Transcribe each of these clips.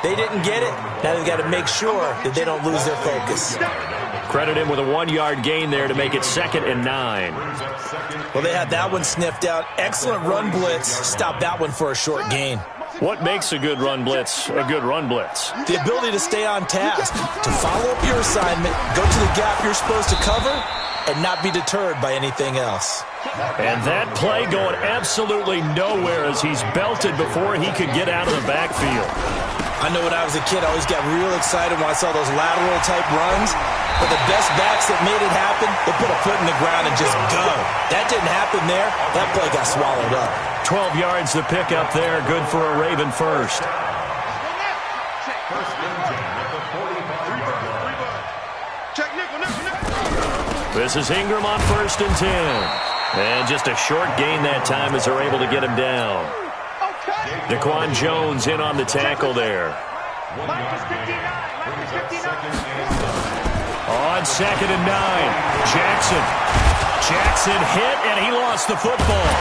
They didn't get it. Now they've got to make sure that they don't lose their focus. Credit him with a 1-yard gain there to make it 2nd and 9. Well, they had that one sniffed out. Excellent run blitz. Stop that one for a short gain. What makes a good run blitz a good run blitz? The ability to stay on task, to follow up your assignment, go to the gap you're supposed to cover, and not be deterred by anything else. And that play going absolutely nowhere as he's belted before he could get out of the backfield. I know when I was a kid, I always got real excited when I saw those lateral-type runs. But the best backs that made it happen, they put a foot in the ground and just go. That didn't happen there. That play got swallowed up. 12 yards to pick up there. Good for a Raven first. This is Ingram on 1st and 10. And just a short gain that time as they're able to get him down. Daquan Jones in on the tackle there. On 2nd and 9, Jackson hit, and he lost the football.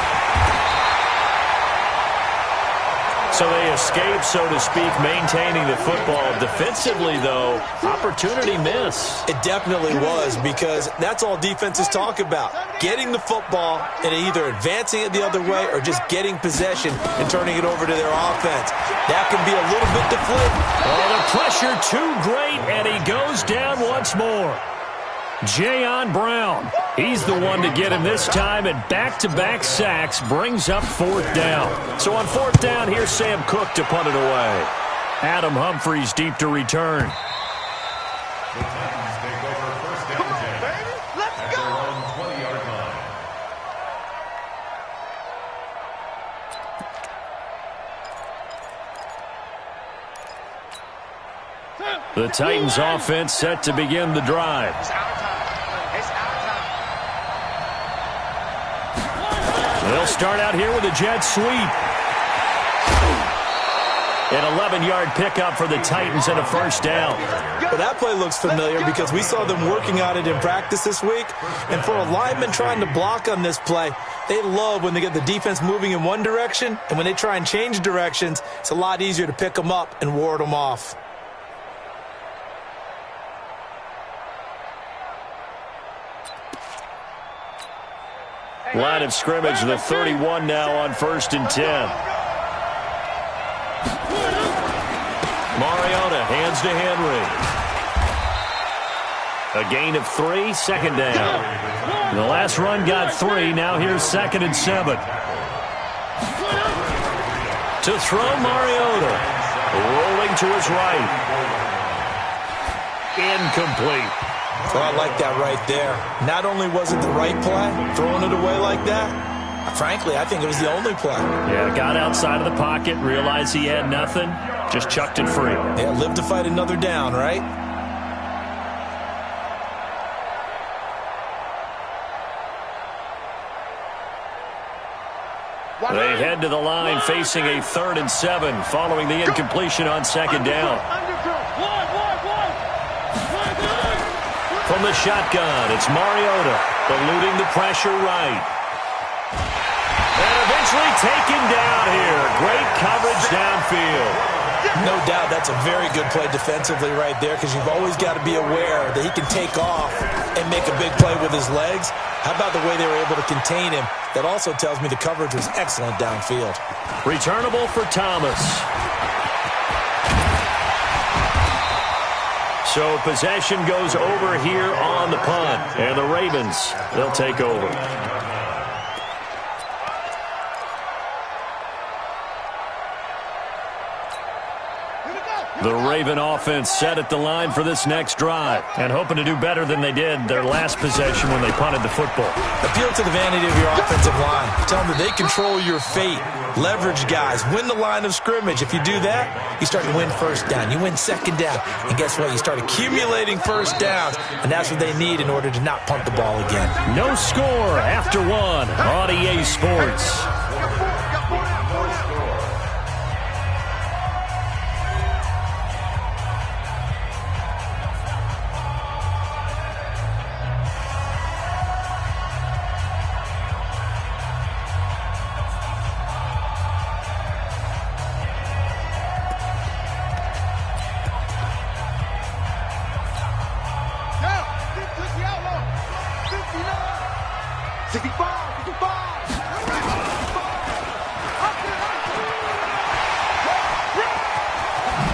So they escape, so to speak, maintaining the football. Defensively, though, opportunity miss. It definitely was, because that's all defenses talk about. Getting the football and either advancing it the other way or just getting possession and turning it over to their offense. That can be a little bit deflating. Oh, the pressure too great, and he goes down once more. Jayon Brown, he's the one to get him this time, and back-to-back sacks brings up 4th down. So on 4th down, here's Sam Cook to punt it away. Adam Humphries deep to return. The Titans offense set to begin the drive. They'll start out here with a jet sweep. An 11-yard pickup for the Titans and a 1st down. Well, that play looks familiar because we saw them working on it in practice this week. And for a lineman trying to block on this play, they love when they get the defense moving in one direction. And when they try and change directions, it's a lot easier to pick them up and ward them off. Line of scrimmage, the 31 now on 1st and 10. Mariota hands to Henry. A gain of 3, 2nd down. The last run got 3, now here's 2nd and 7. To throw Mariota. Rolling to his right. Incomplete. Oh, I like that right there. Not only was it the right play, throwing it away like that, frankly, I think it was the only play. Yeah, got outside of the pocket, realized he had nothing, just chucked it free. Yeah, live to fight another down, right? They head to the line facing a 3rd and 7 following the incompletion on 2nd down. From the shotgun, it's Mariota, eluding the pressure right. And eventually taken down here. Great coverage downfield. No doubt that's a very good play defensively right there, because you've always got to be aware that he can take off and make a big play with his legs. How about the way they were able to contain him? That also tells me the coverage was excellent downfield. Returnable for Thomas. So possession goes over here on the punt. And the Ravens, they'll take over. The Raven offense set at the line for this next drive and hoping to do better than they did their last possession when they punted the football. Appeal to the vanity of your offensive line. Tell them that they control your fate. Leverage guys. Win the line of scrimmage. If you do that, you start to win 1st down. You win 2nd down. And guess what? You start accumulating 1st downs. And that's what they need in order to not punt the ball again. No score after 1 on EA Sports.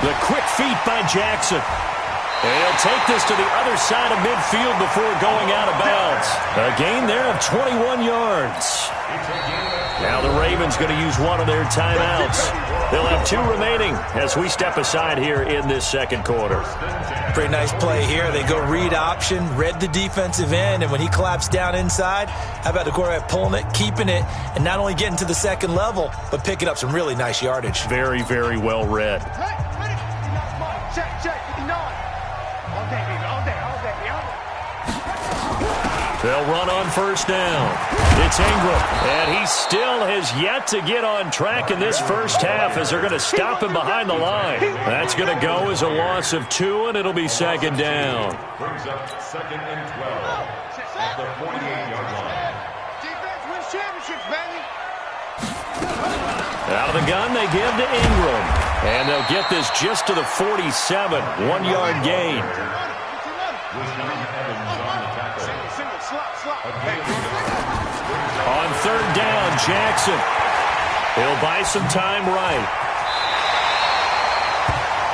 The quick feet by Jackson. And he'll take this to the other side of midfield before going out of bounds. A gain there of 21 yards. Now the Ravens going to use one of their timeouts. They'll have 2 remaining as we step aside here in this second quarter. Pretty nice play here. They go read option, read the defensive end, and when he collapsed down inside, how about the quarterback pulling it, keeping it, and not only getting to the second level, but picking up some really nice yardage. Very, very well read. They'll run on first down. It's Ingram, and he still has yet to get on track in this first half as they're going to stop him behind the line. That's going to go as a loss of 2, and it'll be second down. Brings up second and 12 at the 48-yard line. Defense wins championships, baby. Out of the gun, they give to Ingram, and they'll get this just to the 47, 1-yard gain. On third down, Jackson. He'll buy some time right.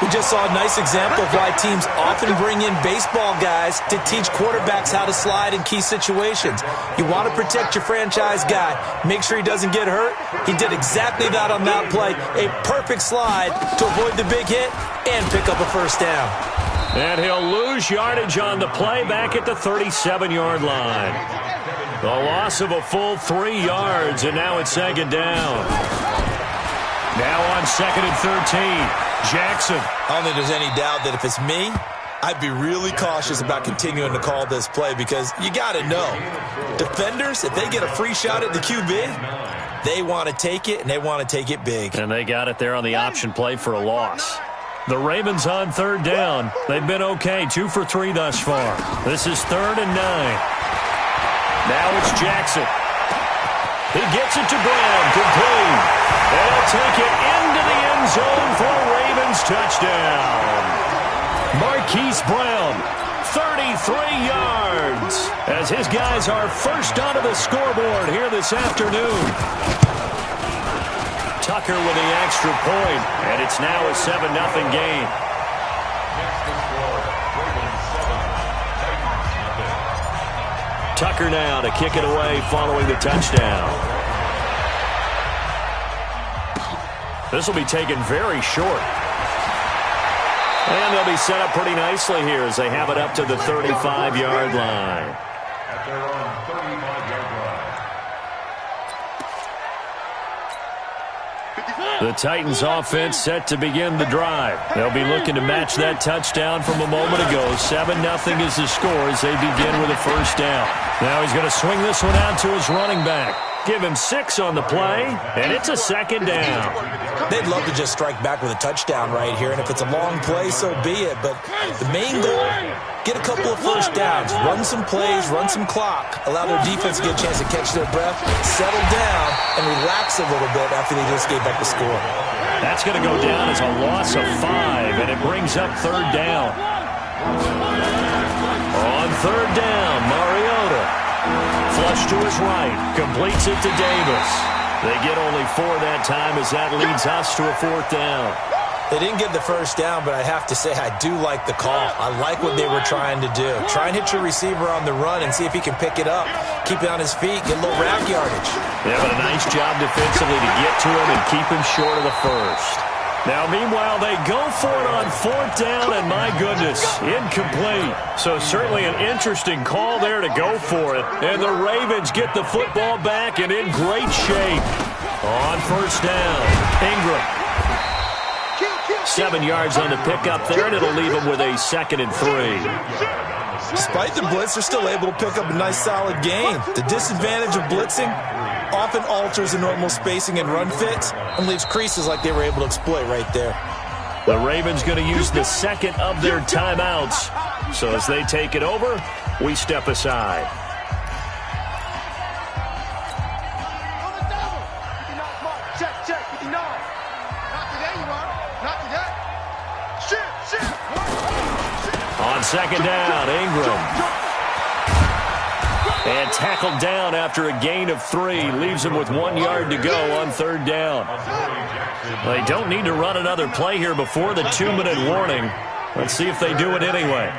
We just saw a nice example of why teams often bring in baseball guys to teach quarterbacks how to slide in key situations. You want to protect your franchise guy. Make sure he doesn't get hurt. He did exactly that on that play. A perfect slide to avoid the big hit and pick up a first down. And he'll lose yardage on the play back at the 37-yard line. The loss of a full 3 yards, and now it's second down. Now on second and 13, Jackson. I don't think there's any doubt that if it's me, I'd be really cautious about continuing to call this play because you got to know, defenders, if they get a free shot at the QB, they want to take it, and they want to take it big. And they got it there on the option play for a loss. The Ravens on third down. They've been okay, 2 for 3 thus far. This is 3rd and 9. Now it's Jackson. He gets it to Brown, complete. They'll take it into the end zone for a Ravens touchdown. Marquise Brown, 33 yards, as his guys are first onto the scoreboard here this afternoon. Tucker with the extra point, and it's now a 7-0 game. Tucker now to kick it away following the touchdown. This will be taken very short. And they'll be set up pretty nicely here as they have it up to the 35-yard line. At their own 35-yard line. The Titans offense set to begin the drive. They'll be looking to match that touchdown from a moment ago. 7-0 is the score as they begin with a first down. Now he's going to swing this one out to his running back. Give him 6 on the play, and it's a second down. They'd love to just strike back with a touchdown right here, and if it's a long play, so be it. But the main goal, get a couple of first downs, run some plays, run some clock, allow their defense to get a chance to catch their breath, settle down, and relax a little bit after they just gave up the score. That's going to go down as a loss of 5, and it brings up third down. On third down, Mariota. Flush to his right, completes it to Davis. They get only 4 that time as that leads us to a 4th down. They didn't get the first down, but I have to say I do like the call. I like what they were trying to do. Try and hit your receiver on the run and see if he can pick it up. Keep it on his feet, get a little rack yardage. Yeah, but a nice job defensively to get to him and keep him short of the first. Now, meanwhile, they go for it on 4th down, and my goodness, incomplete. So certainly an interesting call there to go for it. And the Ravens get the football back and in great shape. On first down, Ingram. 7 yards on the pickup there, and it'll leave them with a 2nd and 3. Despite the blitz, they're still able to pick up a nice solid gain. The disadvantage of blitzing often alters the normal spacing and run fits and leaves creases like they were able to exploit right there. The Ravens going to use the 2nd of their timeouts. So as they take it over, we step aside. On second down, Ingram. And tackled down after a gain of 3. Leaves him with 1 yard to go on 3rd down. They don't need to run another play here before the 2-minute warning. Let's see if they do it anyway.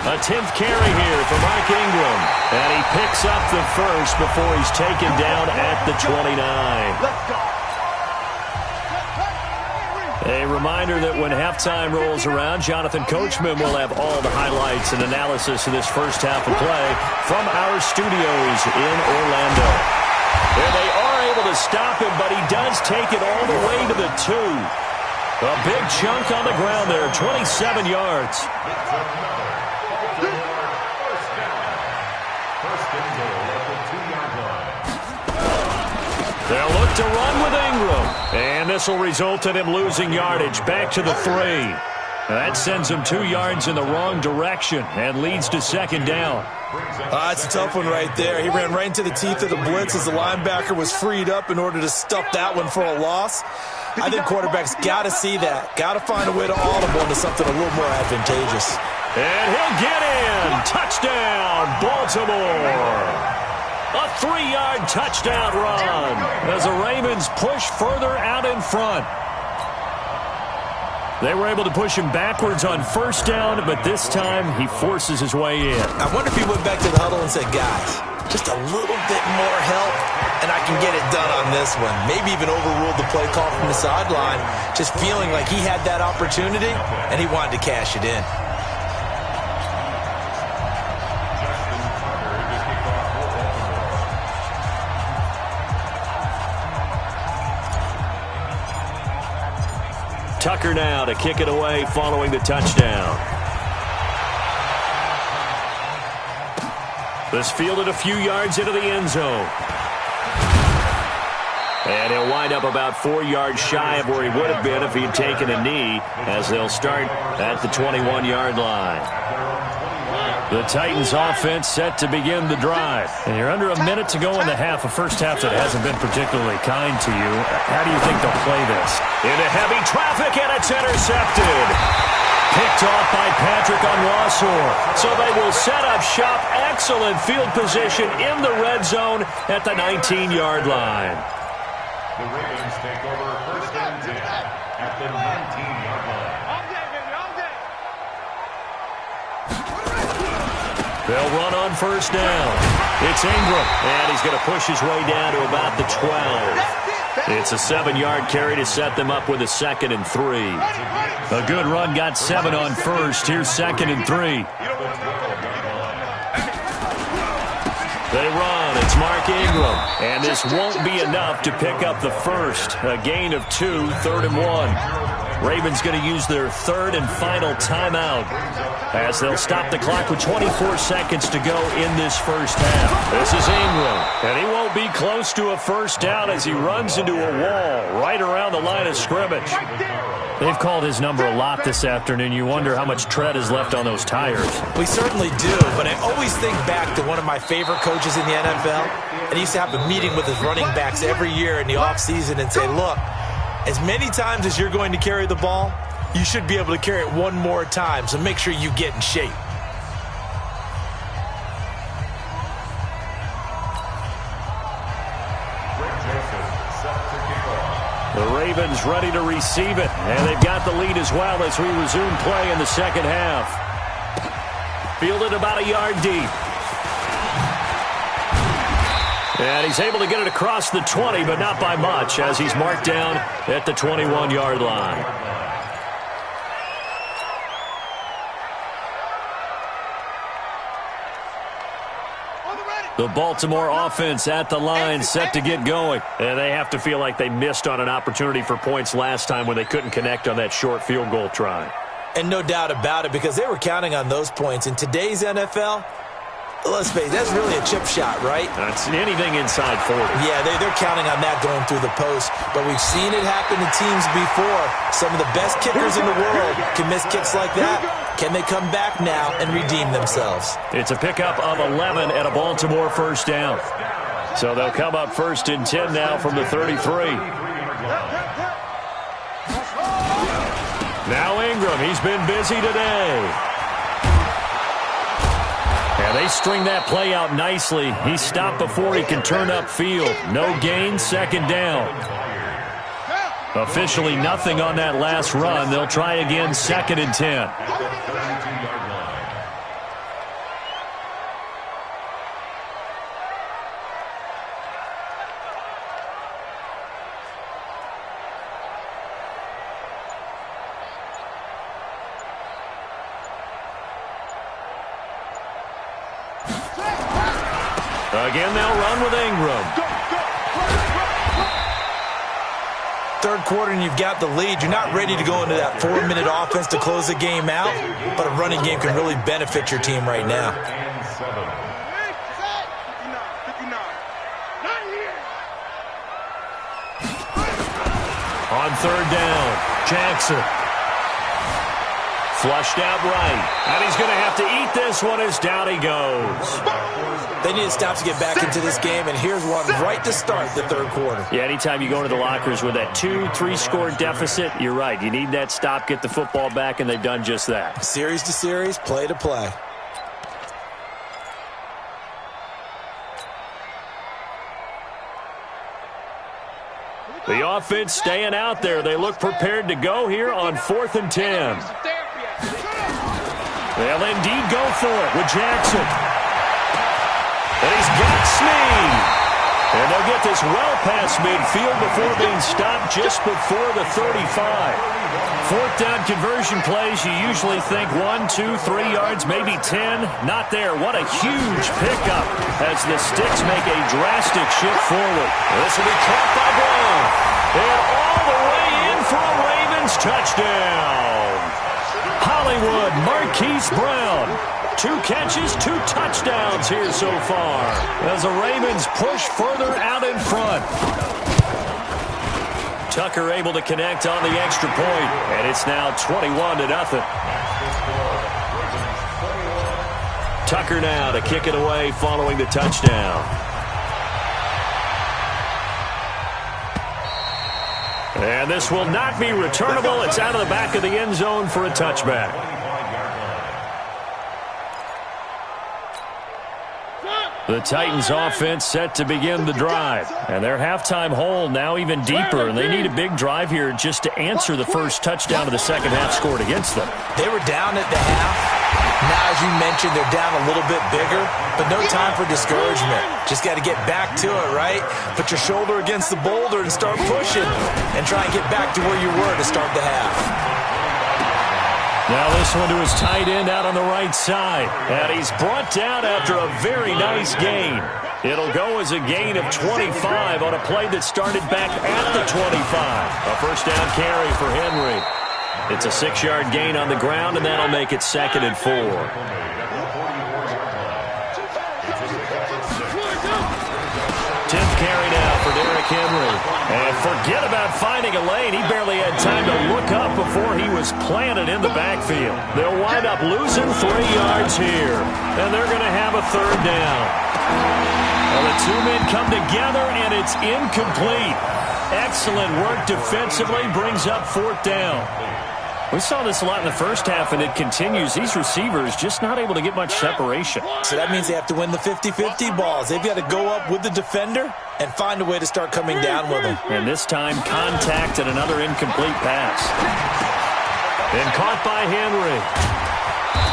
A 10th carry here for Mark Ingram. And he picks up the first before he's taken down at the 29. A reminder that when halftime rolls around, Jonathan Coachman will have all the highlights and analysis of this first half of play from our studios in Orlando. And they are able to stop him, but he does take it all the way to the 2. A big chunk on the ground there, 27 yards. They'll look to run with Ingram. And this will result in him losing yardage back to the 3. That sends him 2 yards in the wrong direction and leads to 2nd down. That's a tough one right there. He ran right into the teeth of the blitz as the linebacker was freed up in order to stuff that one for a loss. I think quarterbacks got to see that. Got to find a way to audible into something a little more advantageous. And he'll get in. Touchdown, Baltimore. A 3-yard touchdown run as the Ravens push further out in front. They were able to push him backwards on 1st down, but this time he forces his way in. I wonder if he went back to the huddle and said, guys, just a little bit more help, and I can get it done on this one. Maybe even overruled the play call from the sideline, just feeling like he had that opportunity, and he wanted to cash it in. Tucker now to kick it away following the touchdown. This fielded a few yards into the end zone. And he'll wind up about 4 yards shy of where he would have been if he had taken a knee, as they'll start at the 21-yard line. The Titans offense set to begin the drive. And you're under a minute to go in the half, a first half that hasn't been particularly kind to you. How do you think they'll play this? Into heavy traffic, and it's intercepted. Picked off by Patrick Onwuasor. So they will set up shop. Excellent field position in the red zone at the 19-yard line. The Ravens take over 1st and 10 at the 19-yard line. They'll run on 1st down. It's Ingram, and he's going to push his way down to about the 12. It's a 7-yard carry to set them up with a 2nd and 3. A good run got 7 on 1st. Here's 2nd and 3. They run. It's Mark Ingram. And this won't be enough to pick up the first. A gain of 2, 3rd and 1. Ravens going to use their 3rd and final timeout as they'll stop the clock with 24 seconds to go in this first half. This is Ingram, and he won't be close to a 1st down as he runs into a wall right around the line of scrimmage. They've called his number a lot this afternoon. You wonder how much tread is left on those tires. We certainly do, but I always think back to one of my favorite coaches in the NFL, and he used to have a meeting with his running backs every year in the offseason and say, look, as many times as you're going to carry the ball, you should be able to carry it one more time, so make sure you get in shape. The Ravens ready to receive it, and they've got the lead as well as we resume play in the second half. Fielded about a yard deep. And he's able to get it across the 20, but not by much, as he's marked down at the 21-yard line. The Baltimore offense at the line, set to get going. And they have to feel like they missed on an opportunity for points last time when they couldn't connect on that short field goal try. And no doubt about it, because they were counting on those points. In today's NFL, let's face it, that's really a chip shot, right? That's anything inside 40. Yeah, they're counting on that going through the post. But we've seen it happen to teams before. Some of the best kickers in the world can miss kicks like that. Can they come back now and redeem themselves? It's a pickup of 11 and a Baltimore 1st down. So they'll come up 1st and 10 now from the 33. Now Ingram, he's been busy today. And they string that play out nicely. He stopped before he can turn upfield. No gain, second down. Officially nothing on that last run. They'll try again, 2nd and 10. Again, they'll run with Ingram. Third quarter and you've got the lead. You're not ready to go into that 4-minute offense to close the game out, but a running game can really benefit your team right now. On 3rd down, Jackson. Flushed out right. And he's going to have to eat this one as down he goes. They need to stop to get back into this game, and here's one right to start the third quarter. Yeah, anytime you go into the lockers with that 2-3 score deficit, you're right. You need that stop, get the football back, and they've done just that. Series to series, play to play. The offense staying out there. They look prepared to go here on 4th and 10. They'll indeed go for it with Jackson. And he's got Snead. And they'll get this well past midfield before being stopped just before the 35. 4th down conversion plays, you usually think 1, 2, 3 yards, maybe 10. Not there. What a huge pickup as the sticks make a drastic shift forward. This will be caught by Brown. And all the way in for a Ravens touchdown. Hollywood Marquise Brown. 2 catches, 2 touchdowns here so far as the Ravens push further out in front. Tucker able to connect on the extra point, and it's now 21-0. Tucker now to kick it away following the touchdown. And this will not be returnable. It's out of the back of the end zone for a touchback. The Titans offense set to begin the drive. And their halftime hole now even deeper. And they need a big drive here just to answer the first touchdown of the second half scored against them. They were down at the half. Now, as you mentioned, they're down a little bit bigger, but no time for discouragement. Just got to get back to it, right? Put your shoulder against the boulder and start pushing and try and get back to where you were to start the half. Now this one to his tight end out on the right side. And he's brought down after a very nice gain. It'll go as a gain of 25 on a play that started back at the 25. A first down carry for Henry. It's a 6-yard gain on the ground, and that'll make it 2nd and 4. 10th carry now for Derrick Henry. And forget about finding a lane. He barely had time to look up before he was planted in the backfield. They'll wind up losing 3 yards here. And they're going to have a 3rd down. Well, the 2 men come together, and it's incomplete. Excellent work defensively brings up 4th down. We saw this a lot in the first half, and it continues. These receivers just not able to get much separation. So that means they have to win the 50-50 balls. They've got to go up with the defender and find a way to start coming down with them. And this time, contact and another incomplete pass. And caught by Henry.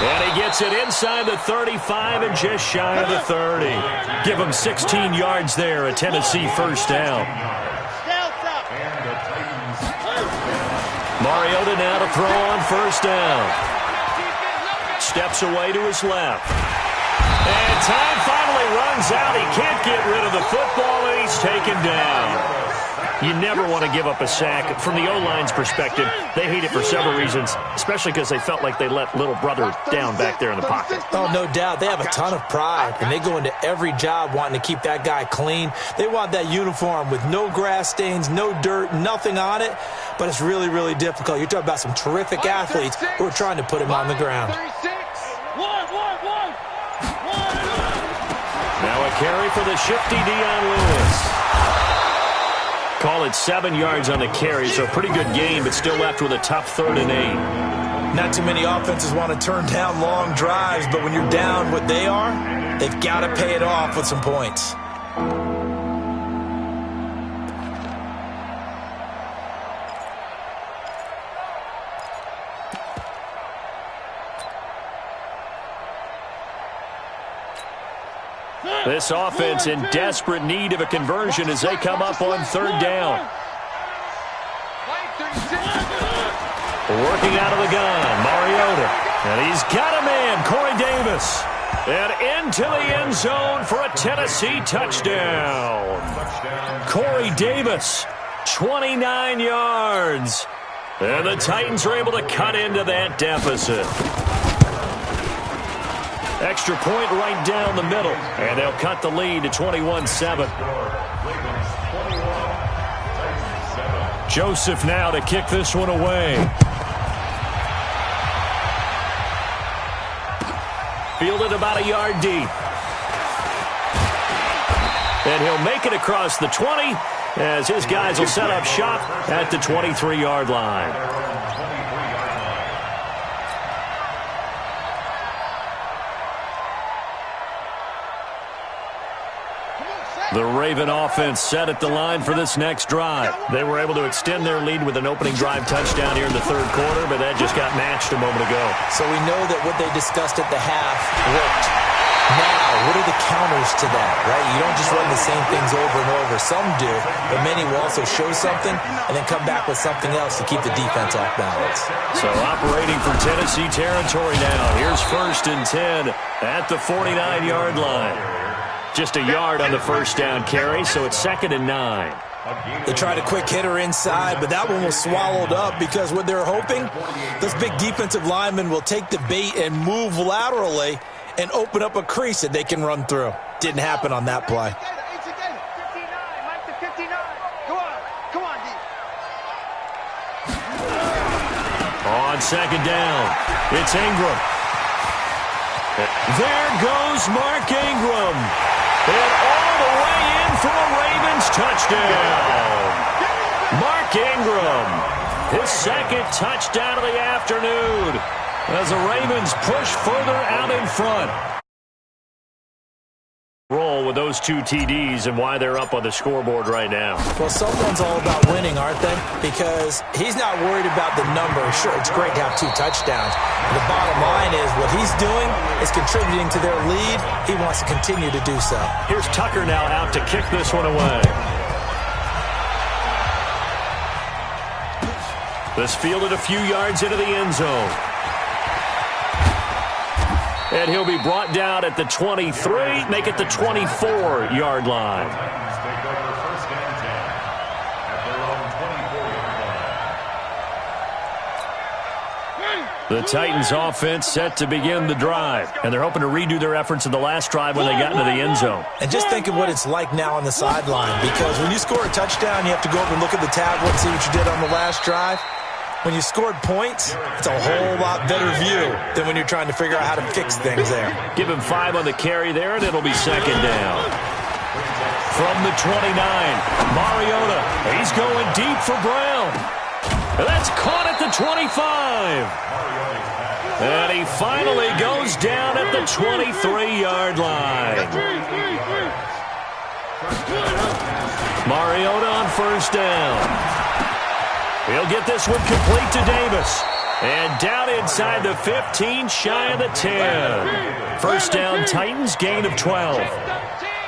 And he gets it inside the 35 and just shy of the 30. Give him 16 yards there, a Tennessee first down. Mariota now to throw on first down. Steps away to his left. And time finally runs out. He can't get rid of the football, and he's taken down. You never want to give up a sack. From the O-line's perspective, they hate it for several reasons, especially because they felt like they let little brother down back there in the pocket. Oh, no doubt. They have a ton of pride, and they go into every job wanting to keep that guy clean. They want that uniform with no grass stains, no dirt, nothing on it, but it's really, really difficult. You're talking about some terrific athletes who are trying to put him on the ground. Now a carry for the shifty Dion Lewis. Call it 7 yards on the carry, so a pretty good game, but still left with a tough 3rd and 8. Not too many offenses want to turn down long drives, but when you're down what they are, they've got to pay it off with some points. This offense in desperate need of a conversion as they come up on 3rd down. Working out of the gun, Mariota. And he's got a man, Corey Davis. And into the end zone for a Tennessee touchdown. Corey Davis, 29 yards. And the Titans are able to cut into that deficit. Extra point right down the middle. And they'll cut the lead to 21-7. Joseph now to kick this one away. Fielded about a yard deep. And he'll make it across the 20 as his guys will set up shop at the 23-yard line. The Raven offense set at the line for this next drive. They were able to extend their lead with an opening drive touchdown here in the 3rd quarter, but that just got matched a moment ago. So we know that what they discussed at the half worked. Now, what are the counters to that, right? You don't just run the same things over and over. Some do, but many will also show something and then come back with something else to keep the defense off balance. So operating from Tennessee territory now. Here's 1st and 10 at the 49-yard line. Just a yard on the 1st down carry, so it's 2nd and 9. They tried a quick hitter inside, but that one was swallowed up because what they're hoping, those big defensive linemen will take the bait and move laterally and open up a crease that they can run through. Didn't happen on that play. On 2nd down, it's Ingram. There goes Mark Ingram. And all the way in for a Ravens touchdown. Mark Ingram, his 2nd touchdown of the afternoon as the Ravens push further out in front. Roll with those 2 TDs and why they're up on the scoreboard right now. Well, someone's all about winning, aren't they? Because he's not worried about the number. Sure, it's great to have 2 touchdowns. The bottom line is what he's doing is contributing to their lead. He wants to continue to do so. Here's Tucker now out to kick this one away. This fielded a few yards into the end zone. And he'll be brought down at the 23, make it the 24-yard line. The Titans offense set to begin the drive, and they're hoping to redo their efforts in the last drive when they got into the end zone. And just think of what it's like now on the sideline, because when you score a touchdown, you have to go over and look at the tablet and see what you did on the last drive. When you scored points, it's a whole lot better view than when you're trying to figure out how to fix things there. Give him 5 on the carry there, and it'll be 2nd down. From the 29, Mariota. He's going deep for Brown. And that's caught at the 25. And he finally goes down at the 23-yard line. Mariota on 1st down. He'll get this one complete to Davis. And down inside the 15, shy of the 10. 1st down, Titans, gain of 12.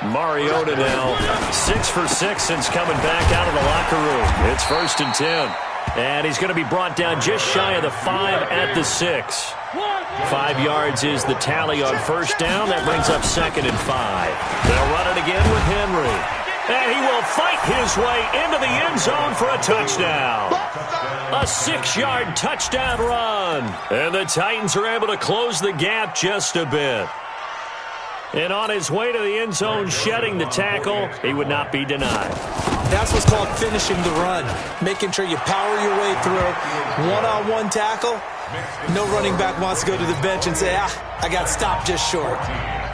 Mariota now 6 for 6 since coming back out of the locker room. It's 1st and 10. And he's going to be brought down just shy of the 5 at the 6. 5 yards is the tally on 1st down. That brings up 2nd and 5. They'll run it again with Henry. And he will fight his way into the end zone for a touchdown. A 6-yard touchdown run. And the Titans are able to close the gap just a bit. And on his way to the end zone, shedding the tackle, he would not be denied. That's what's called finishing the run. Making sure you power your way through. One-on-one tackle. No running back wants to go to the bench and say, I got stopped just short.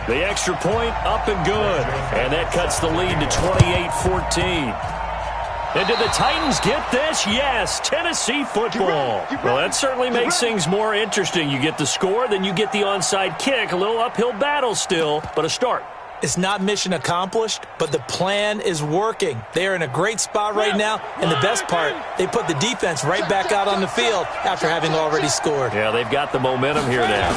The extra point up and good. And that cuts the lead to 28-14. And did the Titans get this? Yes, Tennessee football. Well, that certainly makes things more interesting. You get the score, then you get the onside kick. A little uphill battle still, but a start. It's not mission accomplished, but the plan is working. They are in a great spot right now, and the best part, they put the defense right back out on the field after having already scored. Yeah, they've got the momentum here now.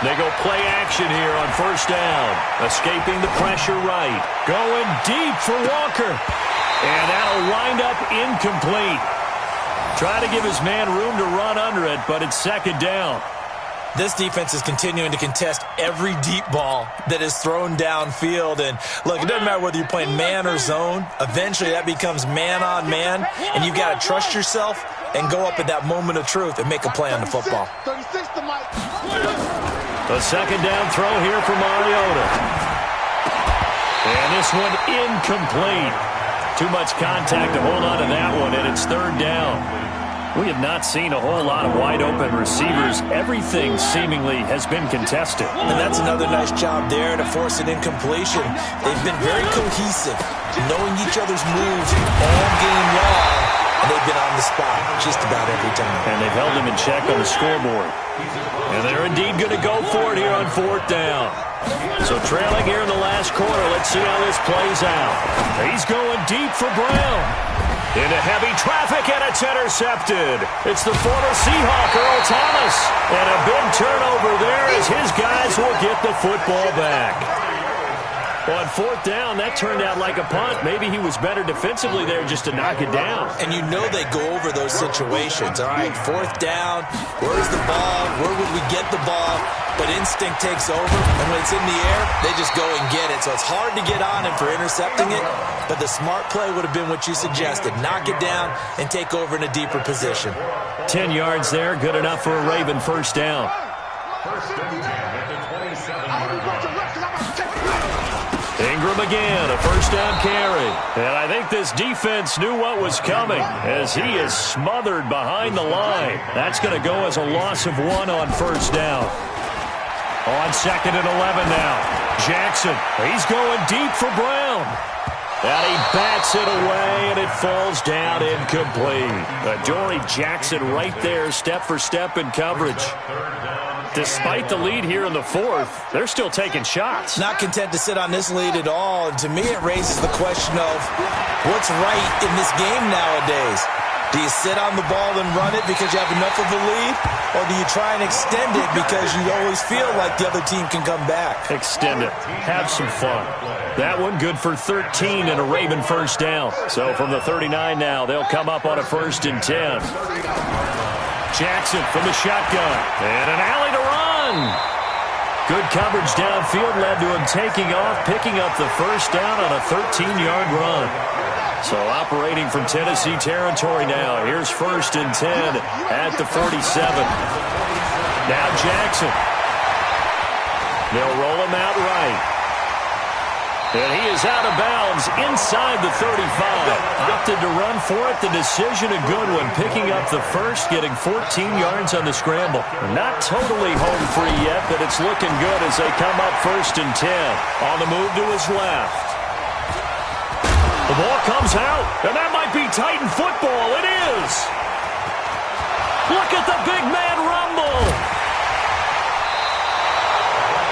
They go play action here on first down. Escaping the pressure right. Going deep for Walker. And that'll wind up incomplete. Trying to give his man room to run under it, but it's second down. This defense is continuing to contest every deep ball that is thrown downfield. And, look, it doesn't matter whether you're playing man or zone. Eventually that becomes man on man, and you've got to trust yourself and go up at that moment of truth and make a play on the football. The second down throw here for Mariota. And this one incomplete. Too much contact to hold on to that one, and it's third down. We have not seen a whole lot of wide-open receivers. Everything seemingly has been contested. And that's another nice job there to force an incompletion. They've been very cohesive, knowing each other's moves all game long, and they've been on the spot just about every time. And they've held him in check on the scoreboard. And they're indeed going to go for it here on fourth down. So trailing here in the last quarter, let's see how this plays out. He's going deep for Brown. Into heavy traffic, and it's intercepted. It's the former Seahawk, Earl Thomas. And a big turnover there as his guys will get the football back. Well, on fourth down, that turned out like a punt. Maybe he was better defensively there just to knock it down. And you know they go over those situations. All right, fourth down, where's the ball? Where would we get the ball? But instinct takes over, and when it's in the air, they just go and get it. So it's hard to get on him for intercepting it, but the smart play would have been what you suggested. Knock it down and take over in a deeper position. 10 yards there, good enough for a Raven first down. First and 10 at the 27-yard line. Ingram again, a first down carry. And I think this defense knew what was coming as he is smothered behind the line. That's going to go as a loss of 1 on first down. On second and 11 now. Jackson, he's going deep for Brown. And he bats it away, and it falls down incomplete. Adoree Jackson right there, step for step in coverage. Despite the lead here in the fourth, they're still taking shots. Not content to sit on this lead at all. And to me, it raises the question of what's right in this game nowadays. Do you sit on the ball and run it because you have enough of a lead? Or do you try and extend it because you always feel like the other team can come back? Extend it. Have some fun. That one good for 13 and a Raven first down. So from the 39 now, they'll come up on a first and 10. Jackson from the shotgun. And an alley to run. Good coverage downfield led to him taking off, picking up the first down on a 13-yard run. So operating from Tennessee territory now. Here's first and 10 at the 47. Now Jackson. They'll roll him out right. And he is out of bounds inside the 35. Opted to run for it. The decision a good one. Picking up the first, getting 14 yards on the scramble. Not totally home free yet, but it's looking good as they come up first and 10. On the move to his left. The ball comes out, and that might be Titan football. It is. Look at the big man rumble.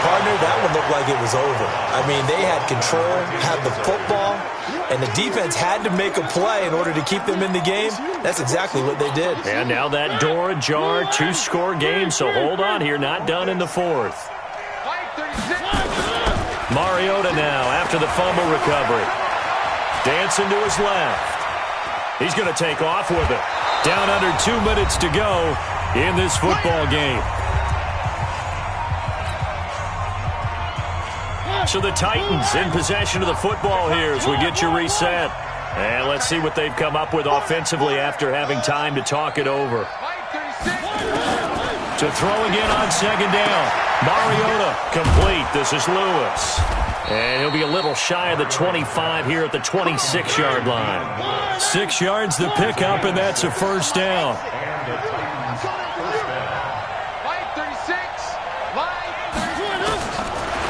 Partner, that one looked like it was over. I mean, they had control, had the football, and the defense had to make a play in order to keep them in the game. That's exactly what they did. And now that door ajar, 2-score game, so hold on here, not done in the fourth. Mariota now after the fumble recovery. Dancing to his left. He's going to take off with it. Down under 2 minutes to go in this football game. So the Titans in possession of the football here as we get you reset. And let's see what they've come up with offensively after having time to talk it over. To throw again on second down. Mariota complete. This is Lewis. And he'll be a little shy of the 25 here at the 26-yard line. 6 yards the pickup, and that's a first down.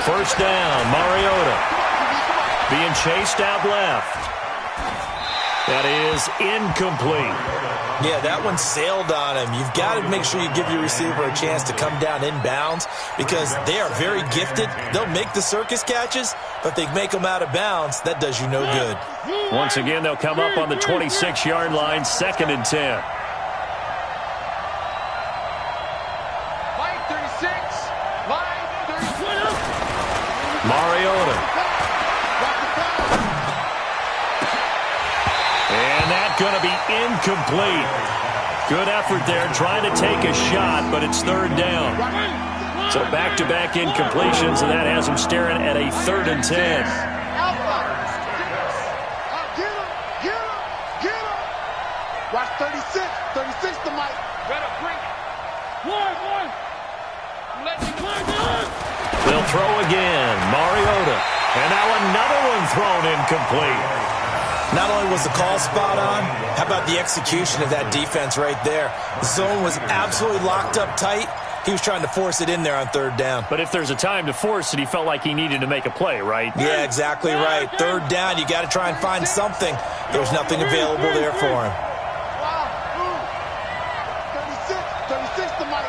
First down, Mariota. Being chased out left. That is incomplete. Yeah, that one sailed on him. You've got to make sure you give your receiver a chance to come down inbounds because they are very gifted. They'll make the circus catches, but if they make them out of bounds, that does you no good. Once again, they'll come up on the 26-yard line, 2nd and 10. Line 36. Line 36. Mariota. And that's going to be incomplete. Good effort there trying to take a shot, but it's 3rd down. So back-to-back incompletions, and that has them staring at a 3rd and 10. Get him. Watch 36. 36 to Mike. Better bring it. One. Let me play it. They'll throw again. Mariota. And now another one thrown incomplete. Not only was the call spot on, how about the execution of that defense right there? The zone was absolutely locked up tight. He was trying to force it in there on 3rd down. But if there's a time to force it, he felt like he needed to make a play, right? Yeah, exactly right. 3rd down, you got to try and find something. There's nothing available there for him. 36 to Mike.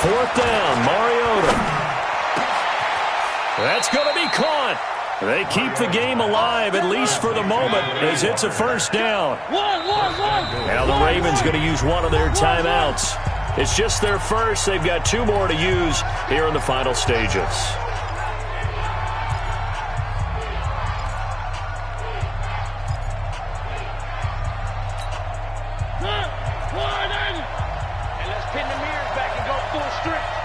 4th down, Mariota. That's going to be caught. They keep the game alive, at least for the moment, as it's a 1st down. Now the Ravens going to use one of their timeouts. It's just their first. They've got 2 more to use here in the final stages. And let's pin the mirrors back and go full strength.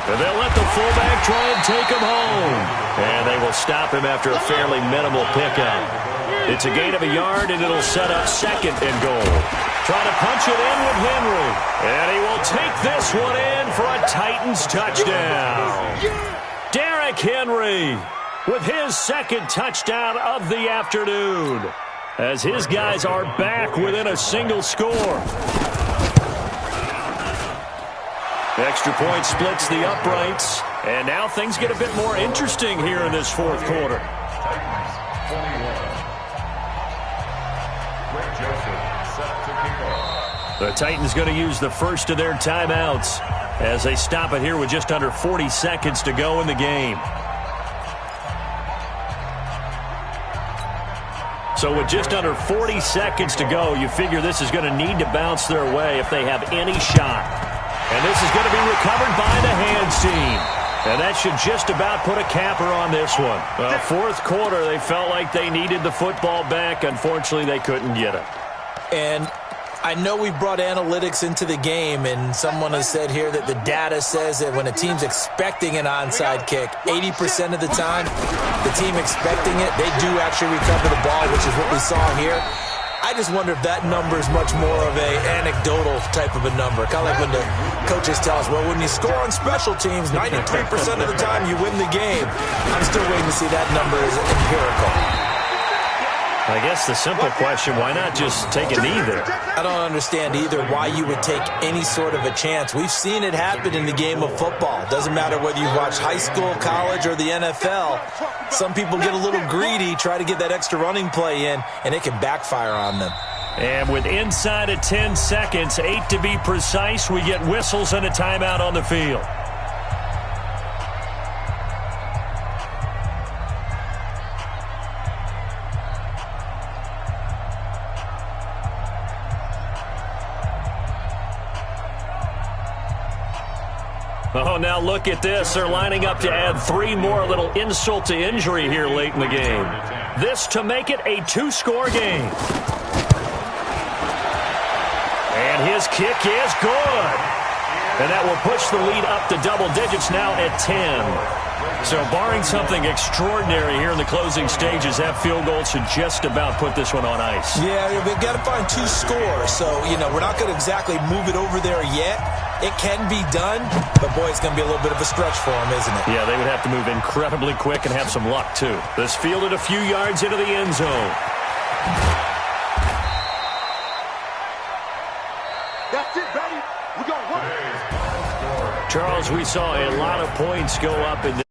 And they'll let the fullback try and take him home. And they will stop him after a fairly minimal pickup. It's a gain of a yard, and it'll set up 2nd and goal. Trying to punch it in with Henry. And he will take this one in for a Titans touchdown. Derrick Henry with his 2nd touchdown of the afternoon, as his guys are back within a single score. The extra point splits the uprights, and now things get a bit more interesting here in this 4th quarter. The Titans going to use the first of their timeouts as they stop it here with just under 40 seconds to go in the game. So with just under 40 seconds to go, you figure this is going to need to bounce their way if they have any shot. And this is going to be recovered by the hands team. And that should just about put a capper on this one. Well, 4th quarter, they felt like they needed the football back. Unfortunately, they couldn't get it. And I know we brought analytics into the game, and someone has said here that the data says that when a team's expecting an onside kick, 80% of the time, the team expecting it, they do actually recover the ball, which is what we saw here. I just wonder if that number is much more of a anecdotal type of a number. Kind of like when the coaches tell us, well, when you score on special teams, 93% of the time you win the game. I'm still waiting to see that number as empirical. I guess the simple question, why not just take a knee there? I don't understand either why you would take any sort of a chance. We've seen it happen in the game of football. Doesn't matter whether you watch high school, college, or the NFL. Some people get a little greedy, try to get that extra running play in, and it can backfire on them. And with inside of 10 seconds, 8 to be precise, we get whistles and a timeout on the field. Oh, now look at this. They're lining up to add 3 more, a little insult to injury here late in the game. This to make it a 2-score game. And his kick is good. And that will push the lead up to double digits now at 10. So barring something extraordinary here in the closing stages, that field goal should just about put this one on ice. Yeah, we've got to find 2 scores. So, we're not going to exactly move it over there yet. It can be done, but, boy, it's going to be a little bit of a stretch for them, isn't it? Yeah, they would have to move incredibly quick and have some luck, too. This fielded a few yards into the end zone. That's it, baby. We're going to work. Charles, we saw a lot of points go up in this.